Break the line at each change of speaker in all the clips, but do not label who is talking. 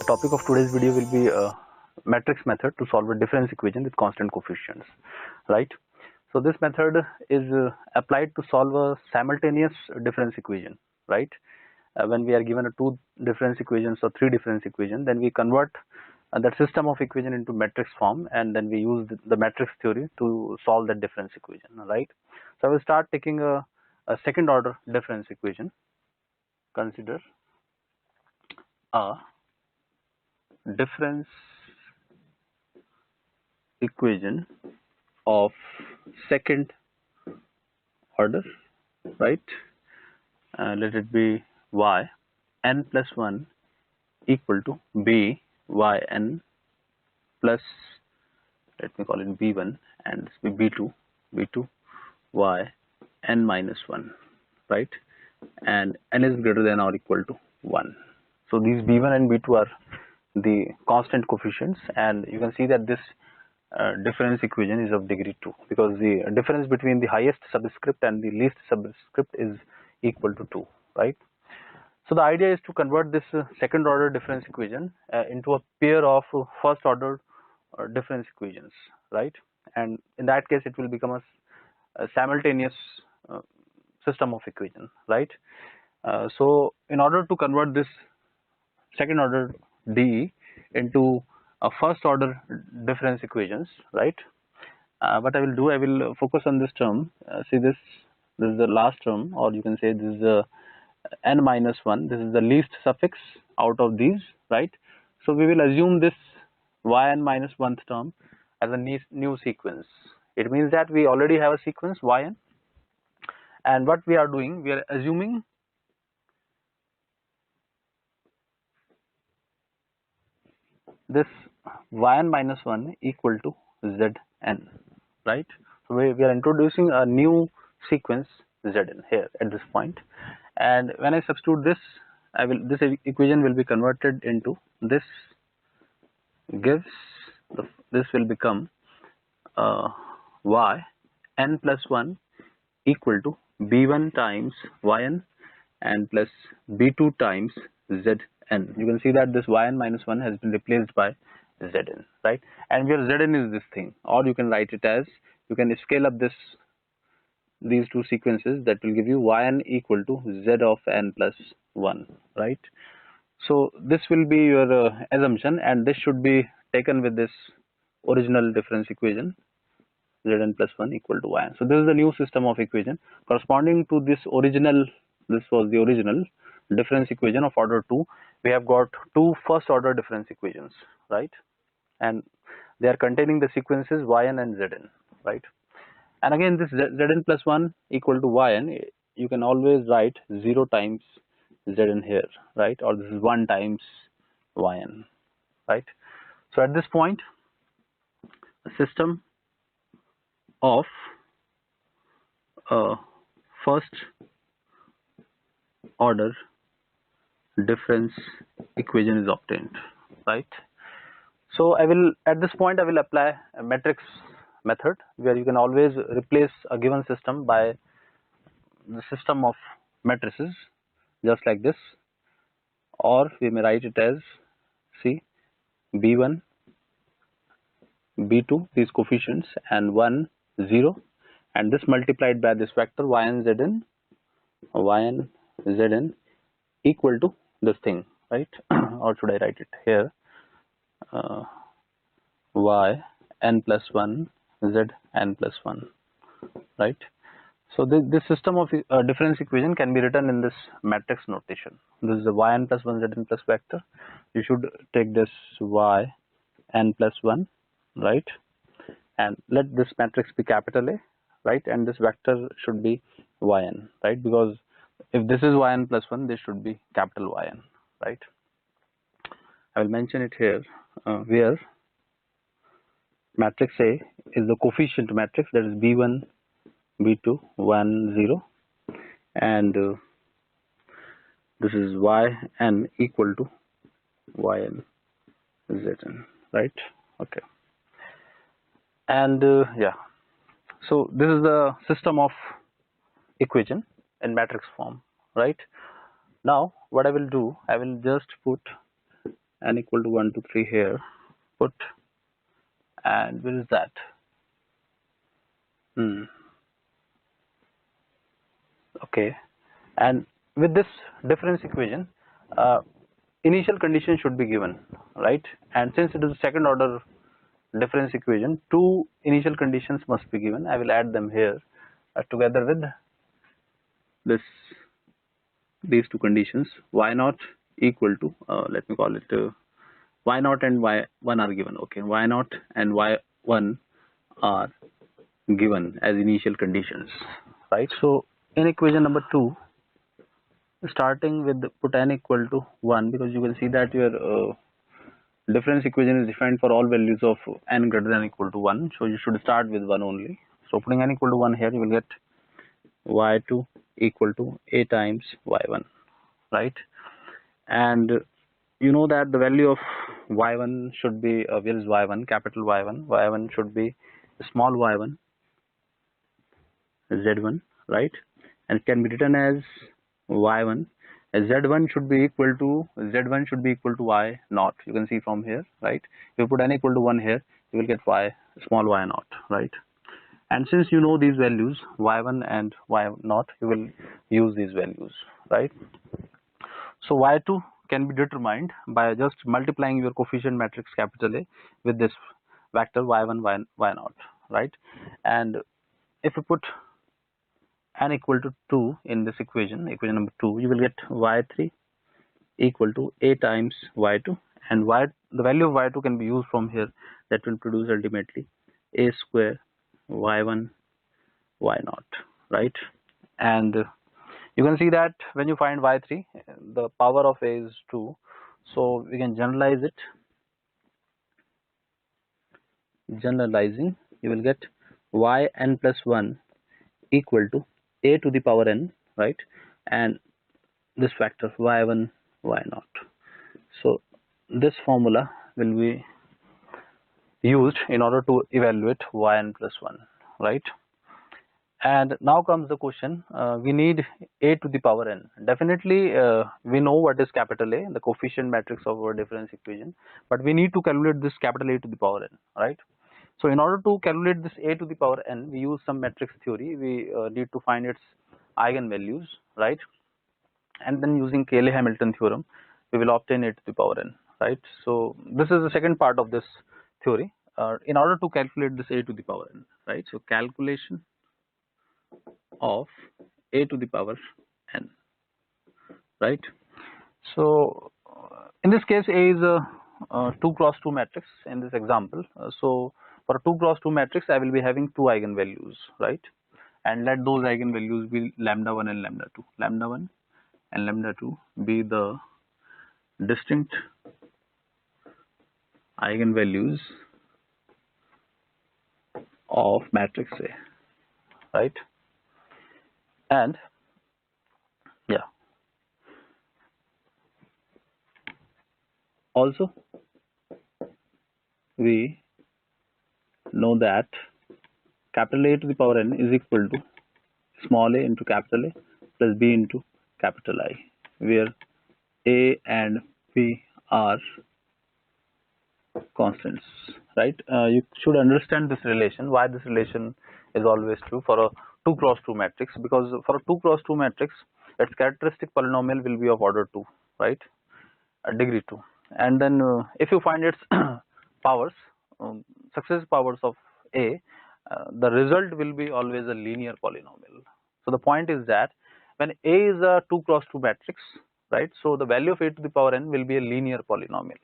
topic of today's video will be matrix method to solve a difference equation with constant coefficients, right? So this method is applied to solve a simultaneous difference equation, right? When we are given a two difference equations or three difference equations, then we convert that system of equation into matrix form, and then we use the matrix theory to solve that difference equation, right? So I will start taking a second order difference equation. Consider a difference equation of second order, right? Let it be y n plus 1 equal to b y n plus, let me call it b1, and this be b2 y n minus 1, right? And n is greater than or equal to 1. So these b1 and b2 are the constant coefficients, and you can see that this difference equation is of degree 2 because the difference between the highest subscript and the least subscript is equal to 2, right? So the idea is to convert this second order difference equation into a pair of first order difference equations, right? And in that case it will become a simultaneous system of equation, right? So in order to convert this second order DE into a first order difference equations, right? What I will do, I will focus on this term. See this is the last term, or you can say this is the n minus 1. This is the least suffix out of these, right? So we will assume this yn minus 1th term as a new sequence. It means that we already have a sequence yn, and what we are doing, we are assuming this yn minus 1 equal to zn, right? So we are introducing a new sequence zn here at this point, and when I substitute this, this equation will be converted into this, gives this will become y n plus 1 equal to b1 times yn and plus b2 times zn. You can see that this yn minus 1 has been replaced by zn, right? And where zn is this thing, or you can write it as, you can scale up these two sequences, that will give you yn equal to z of n plus 1, right? So this will be your assumption, and this should be taken with this original difference equation zn plus 1 equal to yn. So this is the new system of equation corresponding to this original. This was the original difference equation of order 2. We have got two first order difference equations, right? And they are containing the sequences yn and zn, right? And again, this zn plus 1 equal to yn, you can always write 0 times zn here, right? Or this is 1 times yn, right? So at this point, a system of first order difference equation is obtained, right? So I will, at this point, I will apply a matrix method, where you can always replace a given system by the system of matrices, just like this, or we may write it as, see, b1 b2, these coefficients, and 1 0, and this multiplied by this vector yn zn equal to this thing, right? Or should I write it here, y n plus 1 z n plus 1, right? So this system of difference equation can be written in this matrix notation. This is the yn plus 1 zn plus vector. You should take this y n plus 1, right? And let this matrix be capital A, right? And this vector should be yn, right? Because if this is yn plus 1, this should be capital Yn, right? I will mention it here, where matrix A is the coefficient matrix, that is b1 b2 1 0, and this is yn equal to yn zn, right? Okay. And yeah, so this is the system of equation in matrix form, right? Now what I will do, I will just put n equal to 1 to 3 here, put, and where is that? Okay, and with this difference equation, initial condition should be given, right? And since it is a second order difference equation, two initial conditions must be given. I will add them here together with this, these two conditions. Y naught equal to, let me call it y naught and y1 are given. Okay, y naught and y1 are given as initial conditions, right? So in equation number 2, starting with put n equal to 1, because you can see that your difference equation is defined for all values of n greater than or equal to 1, so you should start with 1 only. So putting n equal to 1 here, you will get y2 equal to a times y1, right? And you know that the value of y1 should be, where is y1, capital y1 should be small y1, z1, right? And it can be written as y1, z1 should be equal to y naught. You can see from here, right? If you put n equal to 1 here, you will get small y naught, right? And since you know these values y1 and y naught, you will use these values, right? So y2 can be determined by just multiplying your coefficient matrix capital A with this vector y1 y naught, right? And if you put n equal to 2 in this equation number 2, you will get y3 equal to a times y2, and the value of y2 can be used from here. That will produce ultimately a square y1 y naught, right? And you can see that when you find y3, the power of a is 2, so we can generalize it. Generalizing, you will get yn plus 1 equal to a to the power n, right? And this factor y1 y naught. So this formula will be used in order to evaluate yn plus 1, right? And now comes the question, we need a to the power n. Definitely we know what is capital A, the coefficient matrix of our difference equation, but we need to calculate this capital A to the power n, right? So in order to calculate this a to the power n, we use some matrix theory. We need to find its eigenvalues, right? And then using Cayley-Hamilton theorem, we will obtain a to the power n, right? So this is the second part of this theory. In order to calculate this a to the power n, right? So calculation of a to the power n, right? So in this case, A is a 2 cross 2 matrix in this example. So for a 2 cross 2 matrix, I will be having two eigenvalues, right? And let those eigenvalues be lambda 1 and lambda 2. Lambda 1 and lambda 2 be the distinct eigenvalues of matrix A, right? And yeah, also we know that capital A to the power n is equal to small a into capital A plus b into capital I, where a and b are constants, right? You should understand this relation, why this relation is always true for a 2 cross 2 matrix, because for a 2 cross 2 matrix, its characteristic polynomial will be of order 2, right? Degree 2. And then if you find its powers, successive powers of A, the result will be always a linear polynomial. So the point is that when A is a 2 cross 2 matrix, right, so the value of a to the power n will be a linear polynomial.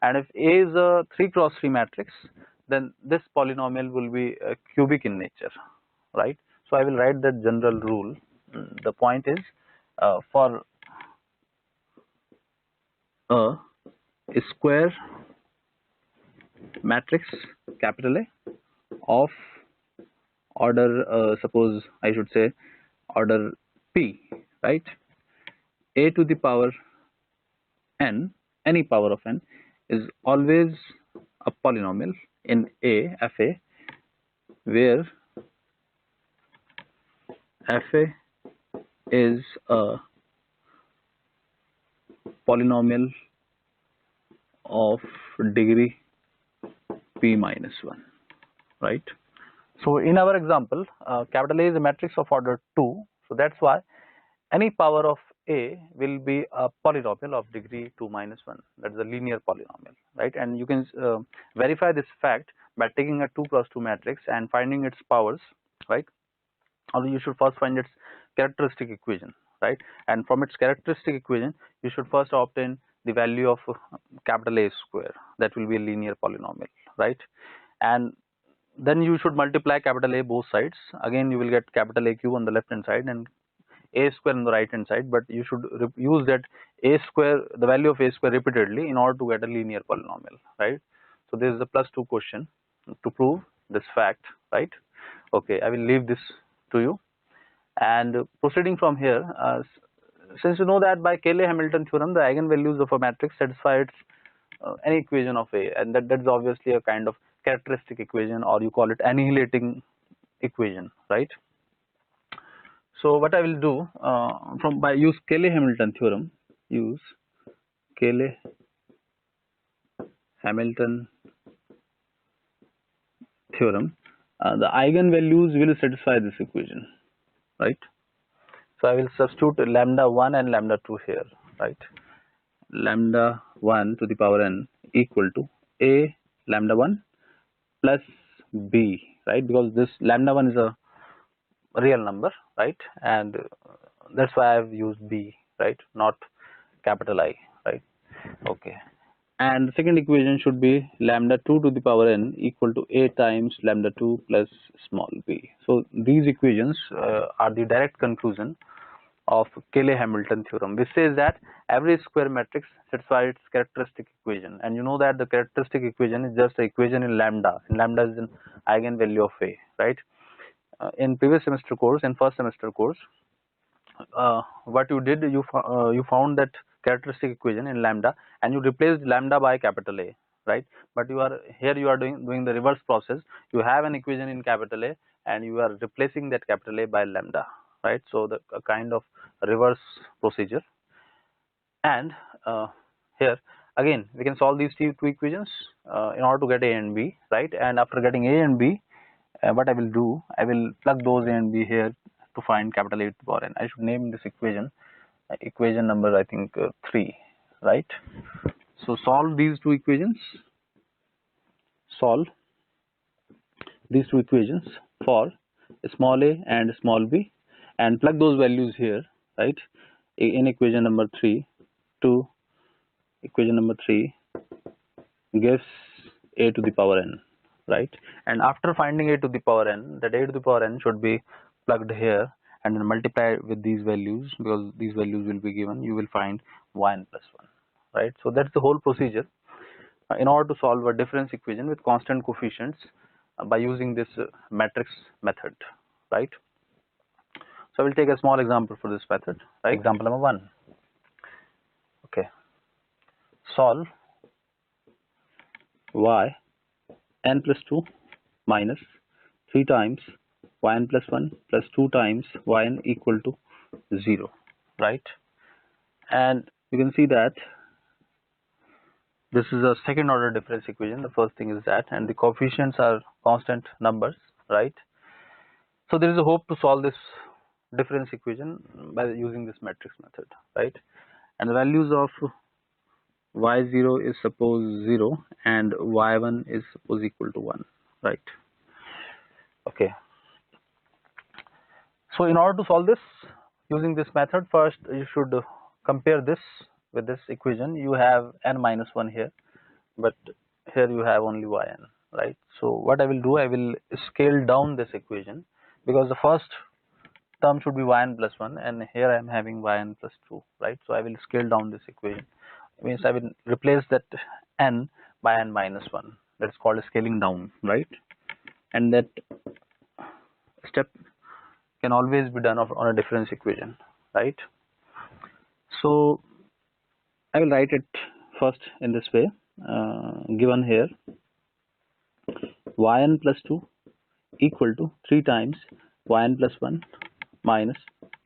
And if A is a 3 cross 3 matrix, then this polynomial will be cubic in nature, right? So I will write that general rule. The point is, for a square matrix capital A of order, suppose I should say order P, right? A to the power n, any power of n, is always a polynomial in A, Fa, where Fa is a polynomial of degree p minus 1, right? So in our example, capital A is a matrix of order 2, so that's why any power of A will be a polynomial of degree 2 minus 1. That is a linear polynomial, right? And you can verify this fact by taking a 2 cross 2 matrix and finding its powers, right? Or you should first find its characteristic equation, right? And from its characteristic equation, you should first obtain the value of capital A square. That will be a linear polynomial, right? And then you should multiply capital A both sides. Again, you will get capital A cube on the left hand side and A square on the right hand side, but you should use that A square, the value of A square repeatedly in order to get a linear polynomial, right? So this is the +2 question to prove this fact, right? Okay, I will leave this to you. And proceeding from here, since you know that by Cayley-Hamilton theorem, the eigenvalues of a matrix satisfy its any equation of A, and that's obviously a kind of characteristic equation, or you call it annihilating equation, right? So what I will do by use Cayley-Hamilton theorem, use Cayley-Hamilton theorem, the eigenvalues will satisfy this equation, right? So I will substitute lambda 1 and lambda 2 here, right? Lambda 1 to the power n equal to A lambda 1 plus B, right? Because this lambda 1 is a real number, right? And that's why I've used B, right? Not capital I, right? Okay. And the second equation should be lambda 2 to the power n equal to A times lambda 2 plus small b. So these equations are the direct conclusion of Cayley-Hamilton theorem, which says that every square matrix satisfies its characteristic equation. And you know that the characteristic equation is just an equation in lambda, and lambda is an eigenvalue of A, right? In previous semester course, in first semester course, what you did, you found that characteristic equation in lambda and you replaced lambda by capital A, right? But you are doing the reverse process. You have an equation in capital A and you are replacing that capital A by lambda, right? So the kind of reverse procedure. And here again we can solve these two equations in order to get A and B, right? And after getting A and B, what I will do, I will plug those A and B here to find capital A to the power n. I should name this equation equation number, I think 3, right? So solve these two equations, for small a and small b, and plug those values here, right? In equation number 3, equation number 3 gives A to the power n, right? And after finding A to the power n, that A to the power n should be plugged here and then multiply with these values, because these values will be given. You will find yn plus 1, right? So that's the whole procedure in order to solve a difference equation with constant coefficients by using this matrix method, right? So I will take a small example for this method, right? Example number 1. Okay, solve y n plus 2 minus 3 times yn plus 1 plus 2 times yn equal to 0, right? And you can see that this is a second order difference equation. The first thing is that, and the coefficients are constant numbers, right? So there is a hope to solve this difference equation by using this matrix method, right? And the values of y0 is suppose 0 and y1 is suppose equal to 1, right? Okay. So in order to solve this using this method, first you should compare this with this equation. You have n minus 1 here, but here you have only yn, right? So what I will do, I will scale down this equation, because the first term should be yn plus 1 and here I am having yn plus 2, right? So I will scale down this equation. It means I will replace that n by n minus 1. That's called scaling down, right? And that step can always be done on a difference equation, right? So I will write it first in this way, given here yn plus 2 equal to 3 times yn plus 1 minus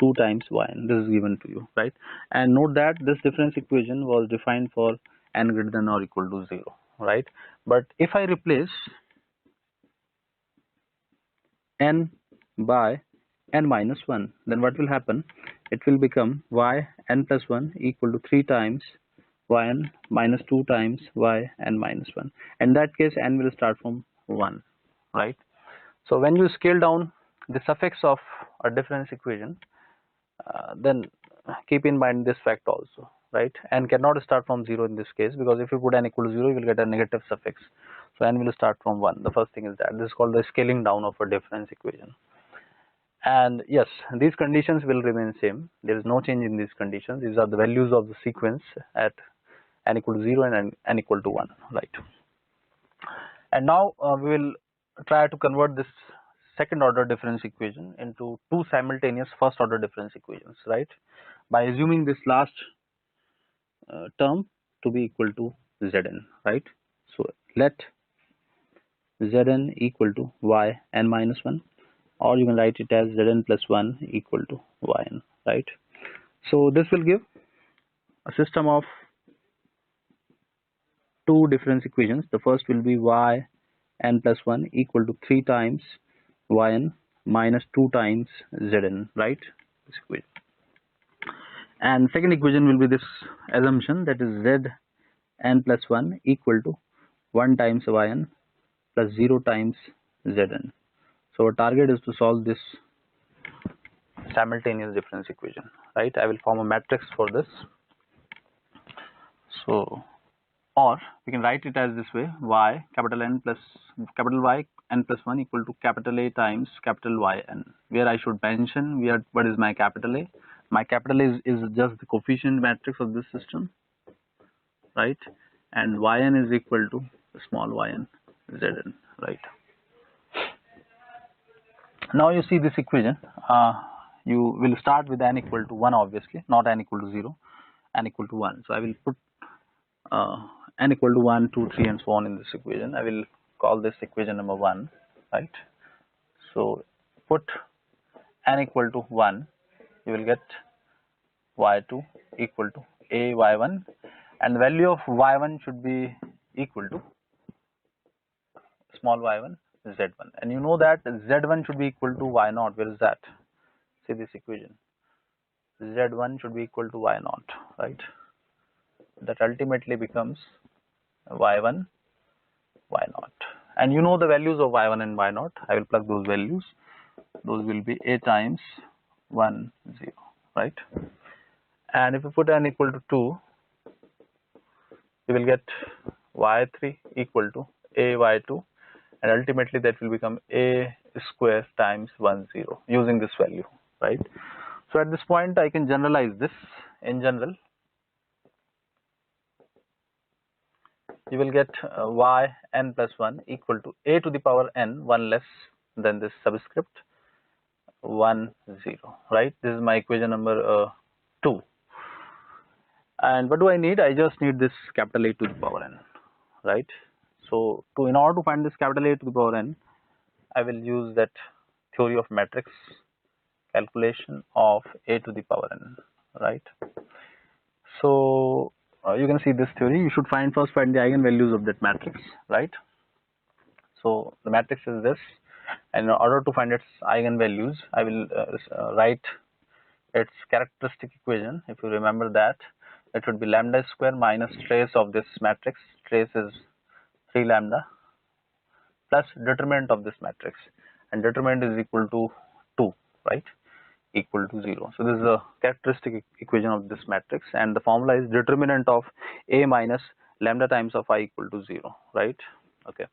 2 times yn. This is given to you, right? And note that this difference equation was defined for n greater than or equal to 0, right? But if I replace n by n minus 1, then what will happen? It will become y n plus 1 equal to 3 times yn minus 2 times yn minus 1. In that case, n will start from 1, right? So when you scale down the suffix of a difference equation, then keep in mind this fact also, right? N cannot start from 0 in this case, because if you put n equal to 0, you will get a negative suffix. So n will start from 1. The first thing is that this is called the scaling down of a difference equation. And yes, these conditions will remain same. There is no change in these conditions. These are the values of the sequence at n equal to 0 and n equal to 1, right? And now we will try to convert this second order difference equation into two simultaneous first order difference equations, right? By assuming this last term to be equal to Zn, right? So let Zn equal to yn minus 1, or you can write it as Zn plus 1 equal to yn, right? So this will give a system of two difference equations. The first will be yn plus 1 equal to 3 times yn minus 2 times Zn, right? This equation. And second equation will be this assumption, that is Zn plus 1 equal to 1 times yn plus 0 times Zn. So our target is to solve this simultaneous difference equation, right? I will form a matrix for this. So, or we can write it as this way: y capital N plus capital Y n plus 1 equal to capital A times capital Yn, where I should mention what is my capital A. My capital A is just the coefficient matrix of this system, right? And Yn is equal to small yn Zn, right? Now you see this equation, you will start with n equal to 1, obviously, not n equal to 0, n equal to 1. So I will put n equal to 1, 2, 3 and so on in this equation. I will call this equation number 1, right? So put n equal to 1, you will get y2 equal to a y1, and the value of y1 should be equal to small y1 z1, and you know that z1 should be equal to y0. Where is that? See this equation, z1 should be equal to y0, right? That ultimately becomes y1 y0, and you know the values of y1 and y0. I will plug those values. Those will be a times 1 0, right? And if you put n equal to 2, you will get y3 equal to a y2, and ultimately that will become a square times 1 0 using this value, right? So at this point I can generalize this. In general, you will get yn plus 1 equal to a to the power n, 1 less than this subscript 1 0, right? This is my equation number 2. And what do I need? I just need this capital A to the power n, right? So in order to find this capital A to the power n, I will use that theory of matrix calculation of a to the power n, right? So you can see this theory. You should first find the eigenvalues of that matrix, right? So the matrix is this, and in order to find its eigenvalues, I will write its characteristic equation. If you remember that, it would be lambda square minus trace of this matrix. Trace is 3 lambda plus determinant of this matrix, and determinant is equal to 2, right? Equal to 0. So this is a characteristic equation of this matrix, and the formula is determinant of a minus lambda times of I equal to 0, right? Okay.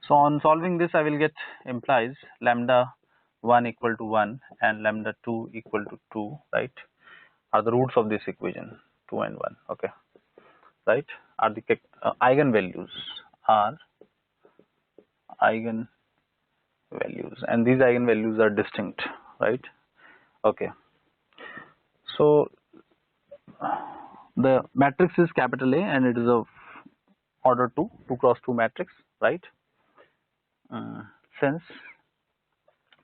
So on solving this, I will get implies lambda 1 equal to 1 and lambda 2 equal to 2, right? Are the roots of this equation, 2 and 1, okay, right? Are the eigenvalues, are eigenvalues, and these eigenvalues are distinct, right? Okay. So the matrix is capital A, and it is of order 2 cross 2 matrix, right? Since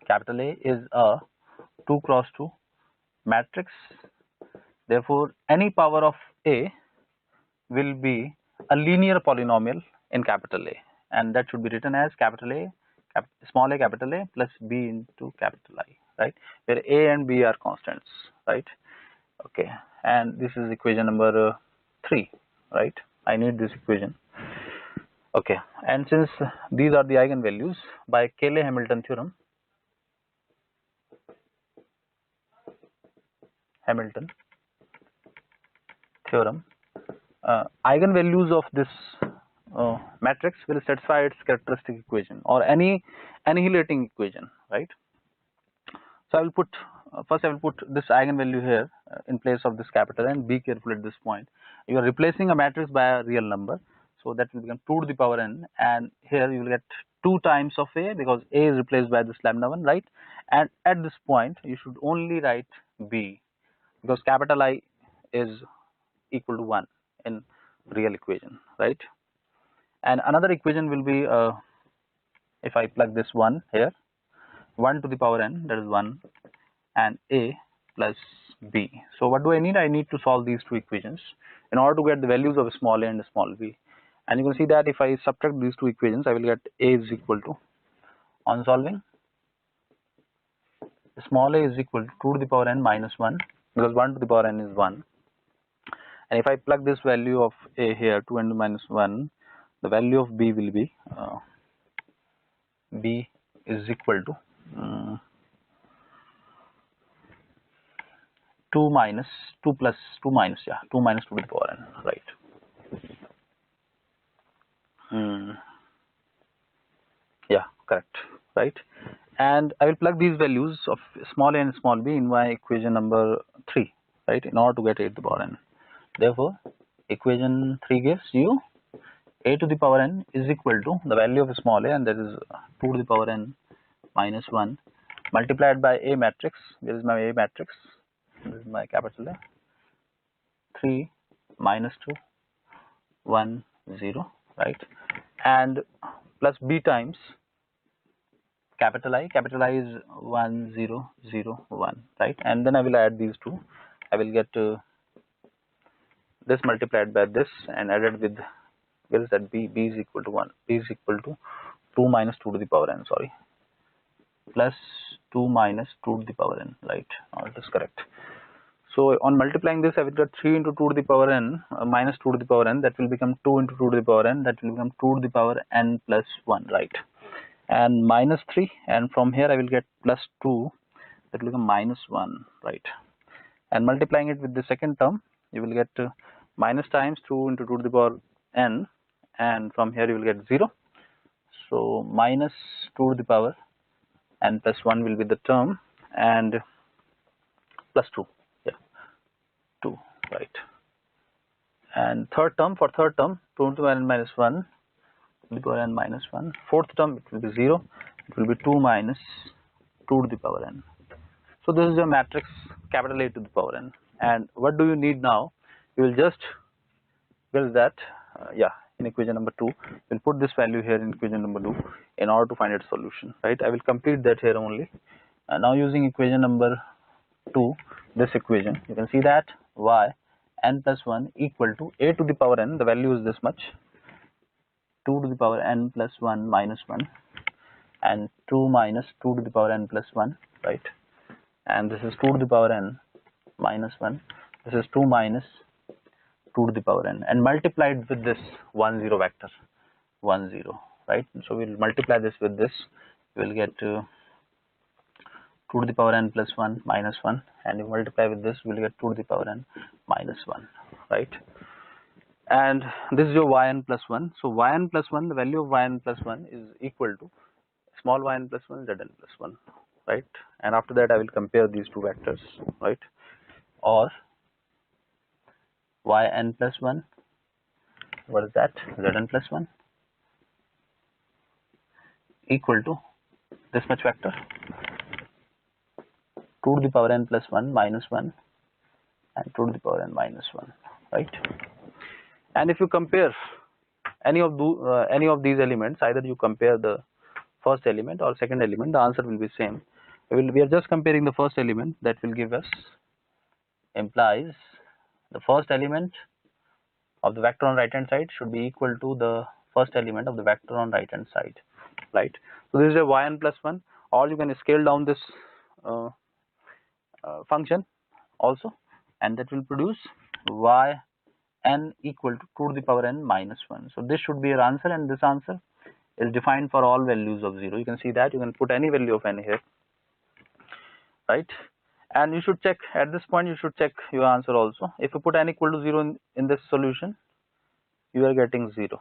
capital A is a 2 cross 2 matrix, therefore any power of A will be a linear polynomial in capital A, and that should be written as capital A, small a capital A plus b into capital I, right, where A and B are constants, right? Okay, and this is equation number 3, right? I need this equation. Okay, and since these are the eigenvalues, by Cayley-Hamilton theorem, eigenvalues of this matrix will satisfy its characteristic equation or any annihilating equation, right? So I will put first I will put this eigenvalue here in place of this capital N. Be careful at this point. You are replacing a matrix by a real number, so that will become 2 to the power n, and here you will get 2 times of A because A is replaced by this lambda 1, right? And at this point you should only write B because capital I is equal to 1 in real equation, right? And another equation will be if I plug this 1 here, 1 to the power n, that is 1, and A plus B. So what do I need? I need to solve these two equations in order to get the values of small a and small b. And you can see that if I subtract these two equations, I will get A is equal to, on solving, small a is equal to 2 to the power n minus 1 because 1 to the power n is 1. And if I plug this value of A here, 2n minus 1, the value of B will be B is equal to 2 minus 2 plus 2 minus 2 minus 2 to the power n, right? Yeah, correct, right? And I will plug these values of small a and small b in my equation number 3, right, in order to get a to the power n. Therefore, equation 3 gives you a to the power n is equal to the value of small a, and that is 2 to the power n minus 1 multiplied by A matrix. This is my A matrix. This is my capital A. 3 minus 2 1 0, right? And plus B times capital I. Capital I is 1 0 0 1, right? And then I will add these two. I will get this multiplied by this and added with is that B is equal to 1. B is equal to 2 minus 2 to the power n, sorry, plus 2 minus 2 to the power n, right? Now it is correct. So on multiplying this, I will get 3 into 2 to the power n minus 2 to the power n, that will become 2 into 2 to the power n, that will become 2 to the power n plus 1, right? And minus 3, and from here I will get plus 2, that will become minus 1, right? And multiplying it with the second term, you will get minus times 2 into 2 to the power n, and from here you will get 0. So minus 2 to the power n plus 1 will be the term, and plus 2, 2, right? And third term, 2 to the power n minus 1 to the power n minus 1. Fourth term, it will be 0. It will be 2 minus 2 to the power n. So this is your matrix capital A to the power n. And what do you need now? You will just build that, in equation number 2. We'll put this value here in equation number 2 in order to find its solution, right? I will complete that here only. Now using equation number 2, this equation, you can see that y n plus 1 equal to a to the power n, the value is this much, 2 to the power n plus 1 minus 1, and 2 minus 2 to the power n plus 1, right? And this is 2 to the power n minus 1, this is 2 minus 2 to the power n, and multiplied with this 1 0 vector, 1 0, right? So we'll multiply this with this, we'll get 2 to the power n plus 1 minus 1, and you multiply with this, we'll get 2 to the power n minus 1, right? And this is your yn plus 1. So yn plus 1, the value of yn plus 1 is equal to small yn plus 1 zn plus 1, right? And after that I will compare these two vectors, right? Or yn plus 1, what is that, zn plus 1, equal to this much vector, 2 to the power n plus 1 minus 1 and 2 to the power n minus 1, right? And if you compare any of these elements, either you compare the first element or second element, the answer will be same. We are just comparing the first element, that will give us, implies the first element of the vector on right hand side should be equal to the first element of the vector on right hand side, right? So this is a yn plus 1, or you can scale down this function also, and that will produce yn equal to 2 to the power n minus 1. So this should be your answer, and this answer is defined for all values of 0. You can see that you can put any value of n here, right? And you should check at this point, you should check your answer also. If you put n equal to 0 in this solution, you are getting 0,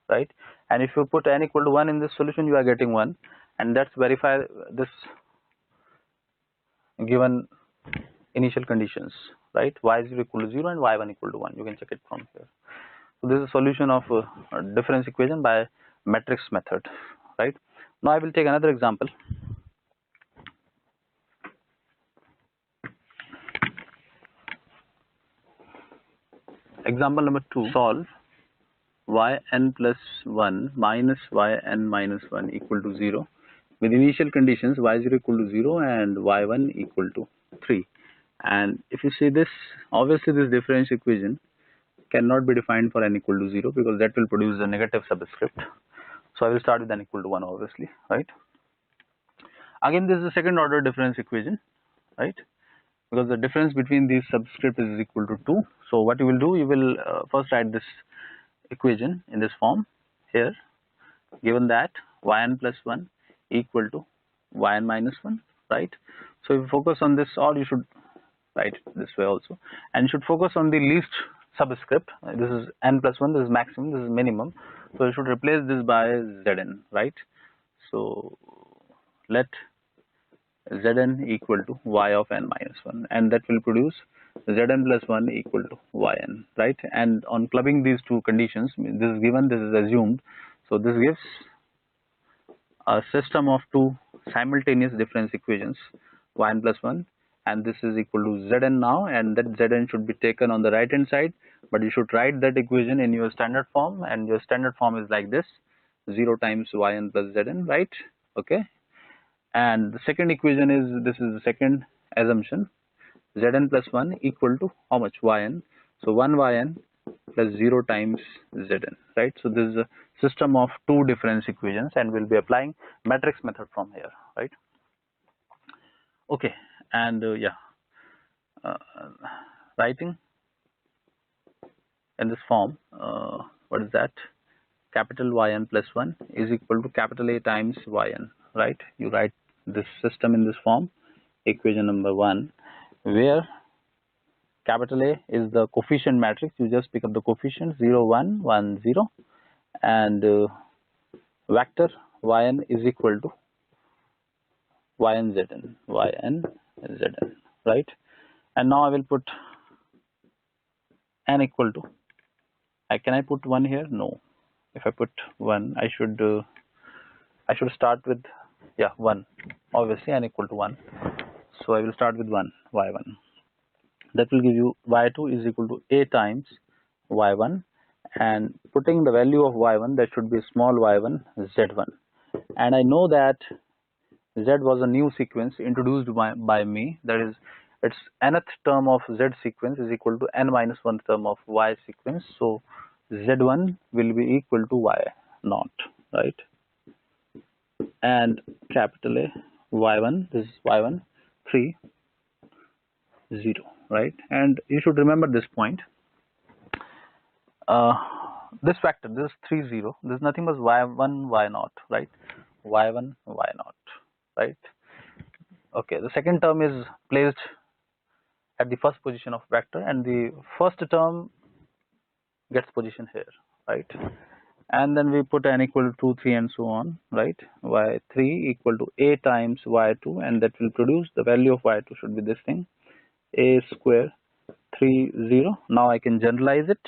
right? And if you put n equal to 1 in this solution, you are getting 1, and that's verify this given initial conditions, right? y0 equal to 0 and y1 equal to 1. You can check it from here. So this is a solution of a difference equation by matrix method, right? Now I will take another example. Example number 2, solve yn plus 1 minus yn minus 1 equal to 0 with initial conditions y0 equal to 0 and y1 equal to 3. And if you see this, obviously this difference equation cannot be defined for n equal to 0 because that will produce a negative subscript. So I will start with n equal to 1, obviously, right? Again, this is a second order difference equation, right? Because the difference between these subscripts is equal to 2. So what you will do, you will first write this equation in this form here, given that yn plus 1 equal to yn minus 1, right? So if you focus on this, or you should write it this way also, and you should focus on the least subscript. This is n plus 1, this is maximum, this is minimum. So you should replace this by zn, right? So let zn equal to y of n minus 1, and that will produce zn plus 1 equal to yn, right? And on clubbing these two conditions, this is given, this is assumed, so this gives a system of two simultaneous difference equations, yn plus 1, and this is equal to zn now, and that zn should be taken on the right hand side, but you should write that equation in your standard form, and your standard form is like this: 0 times yn plus zn, right? Okay. And the second equation is, this is the second assumption, zn plus 1 equal to how much? Yn. So 1 yn plus 0 times zn, right? So this is a system of two difference equations, and we'll be applying matrix method from here, right? Okay, and writing in this form, what is that? Capital Yn plus 1 is equal to capital A times Yn, right? You write this system in this form, equation number 1, where capital A is the coefficient matrix. You just pick up the coefficient 0, 1, 1, 0, and vector Yn is equal to Yn Zn, right? And now I will put n equal to, can I put 1 here? No. If I put 1, I should start with 1, obviously n equal to 1. So I will start with 1, y1. That will give you y2 is equal to a times y1, and putting the value of y1, that should be small y1 z1. And I know that z was a new sequence introduced by me, that is, its nth term of z sequence is equal to n minus 1 term of y sequence. So z1 will be equal to y0, right? And capital A y1, this is y1 3, 0, right? And you should remember this point. This factor, this is 3, 0, this is nothing but y1 y0, right? Y1 y0, right? Okay, the second term is placed at the first position of vector, and the first term gets position here, right? And then we put n equal to 2, 3, and so on, right? Y3 equal to a times y2, and that will produce the value of y2 should be this thing, a square 3, 0. Now I can generalize it,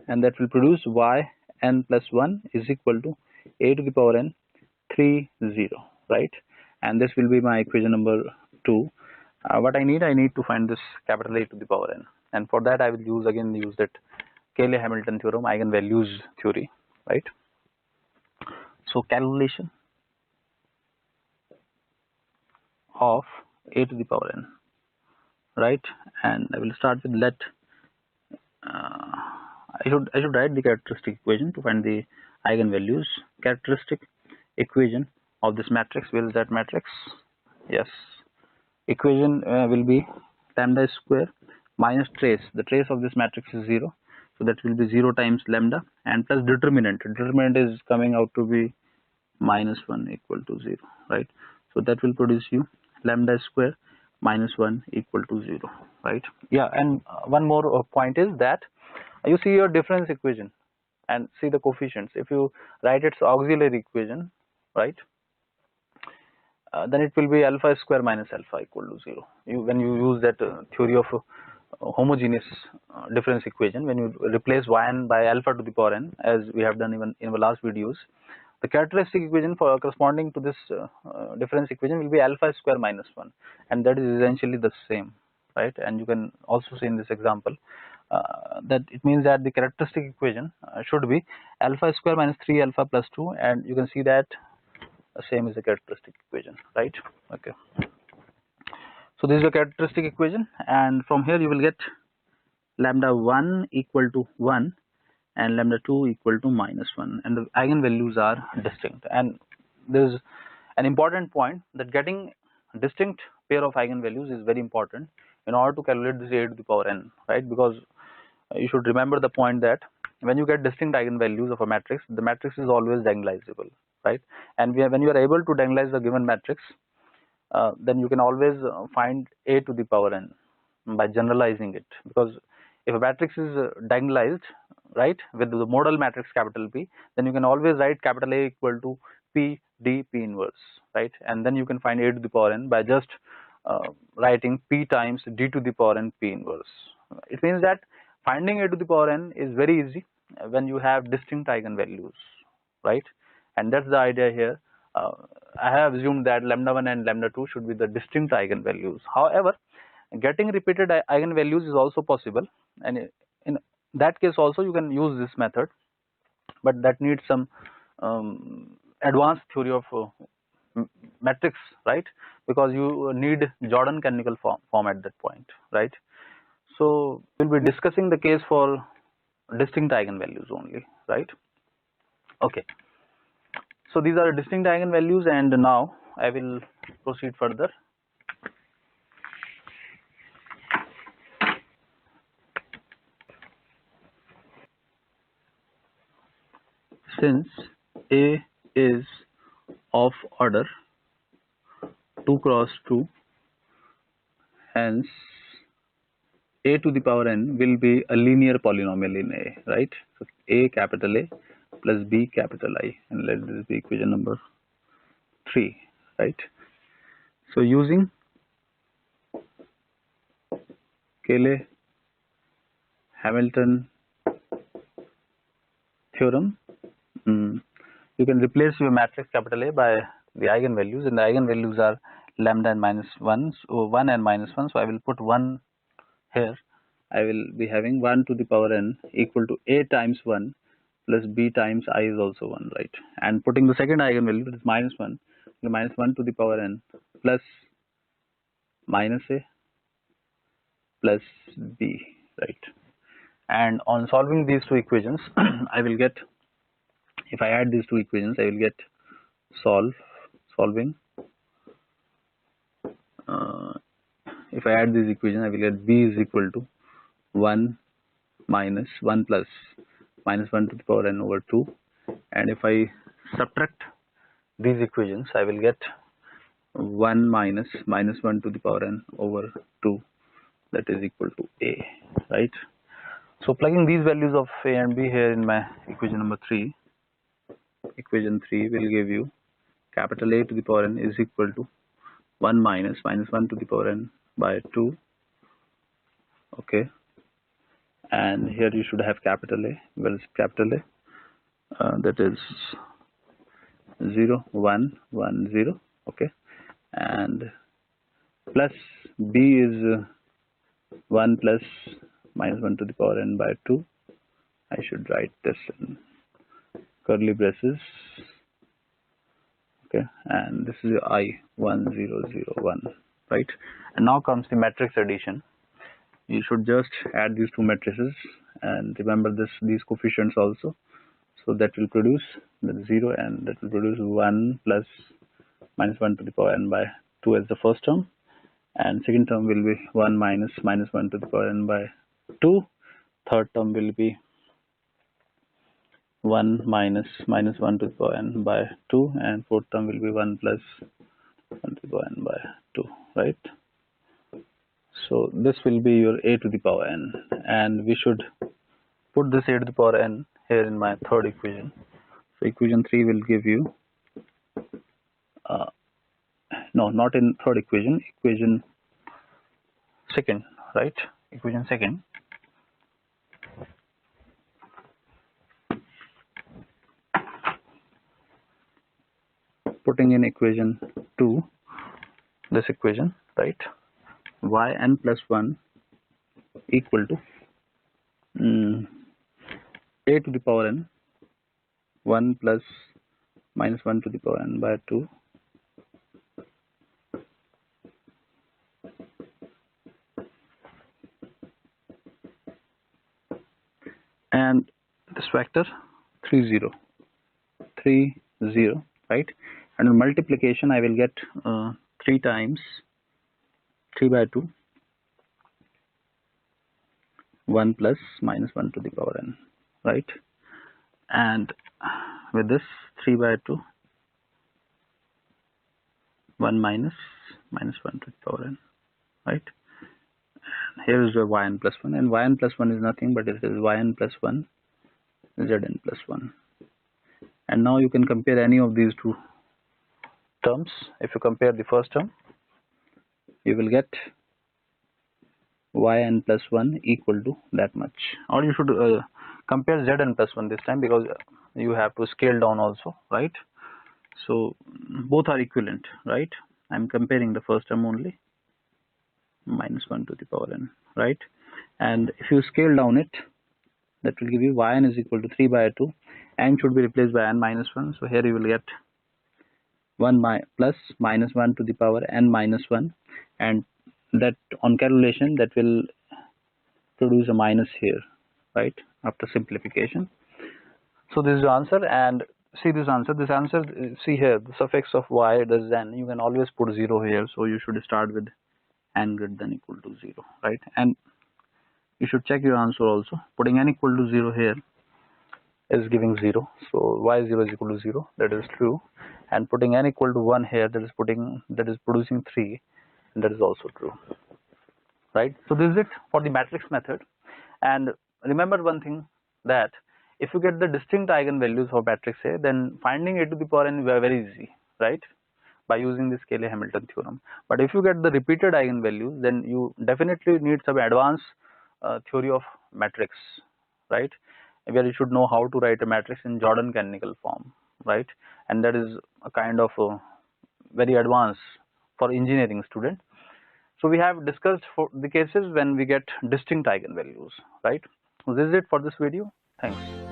and that will produce yn plus 1 is equal to a to the power n 3, 0, right? And this will be my equation number 2. What I need to find this capital A to the power n, and for that I will use that Cayley-Hamilton theorem, eigenvalues theory, right? So calculation of a to the power n, right? And I will start with let. I should write the characteristic equation to find the eigenvalues. Characteristic equation of this matrix. Where is that matrix? Yes. Equation will be lambda square minus trace. The trace of this matrix is 0. So that will be 0 times lambda and plus determinant. Determinant is coming out to be minus 1 equal to 0, right? So that will produce you lambda square minus 1 equal to 0, right? Yeah, and one more point is that you see your difference equation and see the coefficients. If you write its auxiliary equation, right, then it will be alpha square minus alpha equal to 0. When you use that theory of homogeneous difference equation, when you replace yn by alpha to the power n, as we have done even in the last videos, the characteristic equation for corresponding to this difference equation will be alpha square minus 1, and that is essentially the same, right? And you can also see in this example that it means that the characteristic equation should be alpha square minus 3 alpha plus 2, and you can see that same is the characteristic equation, right? Okay. So this is the characteristic equation, and from here you will get lambda 1 equal to 1 and lambda 2 equal to minus 1, and the eigenvalues are distinct. And there is an important point that getting distinct pair of eigenvalues is very important in order to calculate this a to the power n, right? Because you should remember the point that when you get distinct eigenvalues of a matrix, the matrix is always diagonalizable, right? And when you are able to diagonalize the given matrix, then you can always find a to the power n by generalizing it. Because if a matrix is diagonalized, right, with the modal matrix capital P, then you can always write capital A equal to P D P inverse, right? And then you can find a to the power n by just writing P times D to the power n P inverse. It means that finding a to the power n is very easy when you have distinct eigenvalues, right? And that's the idea here. I have assumed that lambda 1 and lambda 2 should be the distinct eigenvalues. However, getting repeated eigenvalues is also possible, and in that case also you can use this method, but that needs some advanced theory of matrix, right? Because you need Jordan canonical form at that point, right? So we'll be discussing the case for distinct eigenvalues only, right? Okay. So these are distinct eigenvalues, and now I will proceed further. Since A is of order 2 cross 2, hence a to the power n will be a linear polynomial in A, right? So A capital A plus B capital I, and let this be equation number 3, right? So using Cayley-Hamilton theorem, you can replace your matrix capital A by the eigenvalues, and the eigenvalues are lambda and minus 1, so 1 and minus 1. So I will put 1 here. I will be having 1 to the power n equal to A times 1 plus B times I is also 1, right? And putting the second eigenvalue, that is minus 1, minus 1 to the power n plus minus A plus B, right? And on solving these two equations, I will get, if I add these two equations, I will get solving. If I add these equations, I will get B is equal to 1 minus 1 plus minus 1 to the power n over 2. And if I subtract these equations, I will get 1 minus minus 1 to the power n over 2, that is equal to A, right? So plugging these values of A and B here in my equation number 3, equation 3 will give you capital A to the power n is equal to 1 minus minus 1 to the power n by 2, okay? And here you should have capital A, well, capital A, that is 0 1 1 0, okay? And plus B is 1 plus minus 1 to the power n by 2. I should write this in curly braces, Okay, and this is I1001, right? And now comes the matrix addition. You should just add these two matrices and remember these coefficients also. So that will produce the 0, and that will produce 1 plus minus 1 to the power n by 2 as the first term, and second term will be 1 minus 1 to the power n by 2. Third term will be 1 minus 1 to the power n by 2, and fourth term will be 1 plus 1 to the power n by 2, right? So this will be your a to the power n, and we should put this a to the power n here in my third equation. So equation 3 will give you no, not in third equation, equation second, right? Equation second. Putting in equation 2, this equation, right? Yn plus 1 equal to a to the power n 1 plus minus 1 to the power n by 2 and this vector 3 0, right? And in multiplication I will get 3 times 3 by 2 1 plus minus 1 to the power n, right? And with this 3 by 2 1 minus 1 to the power n, right? And here is the yn plus 1, and yn plus 1 is nothing but it is yn plus 1 zn plus 1. And now you can compare any of these two terms. If you compare the first term, you will get yn plus 1 equal to that much, or you should compare zn plus 1 this time, because you have to scale down also, right? So both are equivalent, right? I'm comparing the first term only, minus 1 to the power n, right? And if you scale down it, that will give you yn is equal to 3 by 2, n should be replaced by n minus 1, so here you will get 1 plus minus 1 to the power n minus 1, and that on calculation that will produce a minus here, right, after simplification. So this is the answer, and see this answer, see here the suffix of y does n, you can always put 0 here, so you should start with n greater than equal to 0, right? And you should check your answer also. Putting n equal to 0 here is giving 0, so y0 is equal to 0, that is true. And putting n equal to 1 here, that is producing 3, and that is also true, right? So this is it for the matrix method. And remember one thing, that if you get the distinct eigenvalues for matrix A, then finding a to the power n is very easy, right, by using the Cayley-Hamilton theorem. But if you get the repeated eigenvalues, then you definitely need some advanced theory of matrix, right, where you should know how to write a matrix in Jordan canonical form, right? And that is a kind of very advanced for engineering student. So we have discussed for the cases when we get distinct eigenvalues, right? So this is it for this video. Thanks.